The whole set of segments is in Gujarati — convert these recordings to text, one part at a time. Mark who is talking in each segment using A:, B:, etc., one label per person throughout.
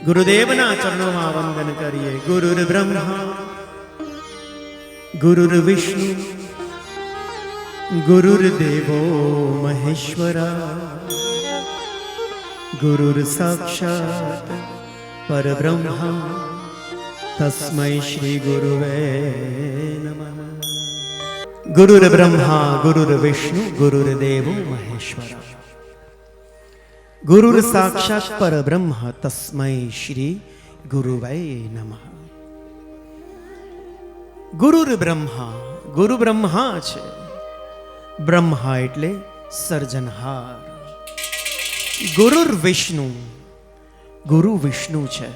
A: ગુરુદેવના ચરણોમાં વંદન કરીએ. ગુરુર બ્રહ્મા ગુરુર વિષ્ણુ ગુરુર્દેવો મહેશ્વરા ગુરુર સાક્ષાત પરબ્રહ્મા તસ્મૈ શ્રી ગુરુવે નમઃ. ગુરુર બ્રહ્મા ગુરુર વિષ્ણુ ગુરુર્દેવો મહેશ્વરા ગુરુર સાક્ષાત પરબ્રહ્મ તસ્મૈ શ્રી ગુરુવે નમઃ. ગુરુર બ્રહ્મા, ગુરુ બ્રહ્મા છે. બ્રહ્મા એટલે સર્જનહાર. ગુરુર વિષ્ણુ, ગુરુ વિષ્ણુ છે.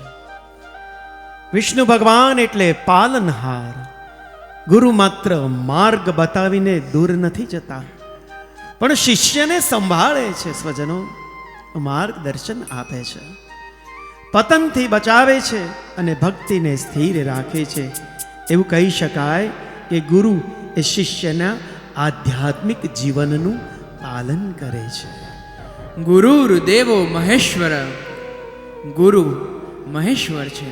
A: વિષ્ણુ ભગવાન એટલે પાલનહાર. ગુરુ માત્ર માર્ગ બતાવીને દૂર નથી જતા, પણ શિષ્યને સંભાળે છે. સ્વજનો, માર્ગદર્શન આપે છે, પતનથી બચાવે છે અને ભક્તિને સ્થિર રાખે છે. એવું કહી શકાય કે ગુરુ એ શિષ્યના આધ્યાત્મિક જીવનનું પાલન કરે છે.
B: ગુરુર દેવો મહેશ્વર, ગુરુ મહેશ્વર છે.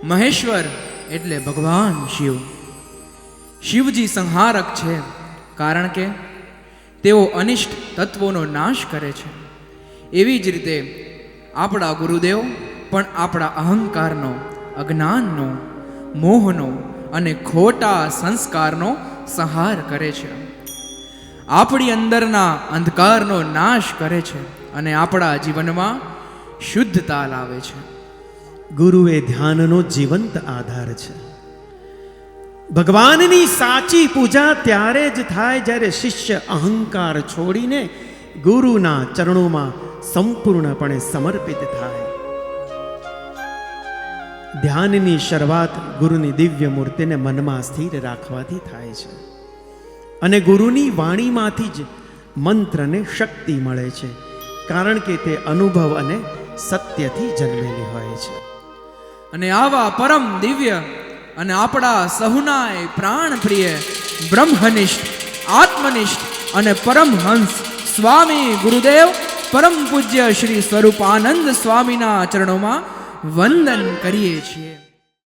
B: મહેશ્વર એટલે ભગવાન શિવ. શિવજી સંહારક છે, કારણ કે તેઓ અનિષ્ટ તત્વોનો નાશ કરે છે. એવી જ રીતે આપણા ગુરુદેવ પણ આપણા અહંકારનો, અજ્ઞાનનો, મોહનો અને ખોટા સંસ્કારનો સંહાર કરે છે. આપણી અંદરના અંધકારનો નાશ કરે છે અને આપણા જીવનમાં શુદ્ધતા લાવે છે.
A: ગુરુ એ ધ્યાનનો જીવંત આધાર છે. ભગવાનની સાચી પૂજા ત્યારે જ થાય જ્યારે શિષ્ય અહંકાર છોડીને ગુરુના ચરણોમાં સંપૂર્ણપણે સમર્પિત થાય. ધ્યાનની શરૂઆત ગુરુની દિવ્ય મૂર્તિને મનમાં સ્થિર રાખવાથી થાય છે અને ગુરુની વાણીમાંથી જ મંત્રને શક્તિ મળે છે, કારણ કે તે અનુભવ અને સત્યથી જન્મેલી હોય છે.
B: અને આવા પરમ દિવ્ય અને આપણા સહુનાય પ્રાણ પ્રિય બ્રહ્મનિષ્ઠ, આત્મનિષ્ઠ અને પરમહંસ સ્વામી ગુરુદેવ પરમ પૂજ્ય શ્રી સ્વરૂપાનંદ સ્વામીના ચરણોમાં વંદન કરીએ છીએ.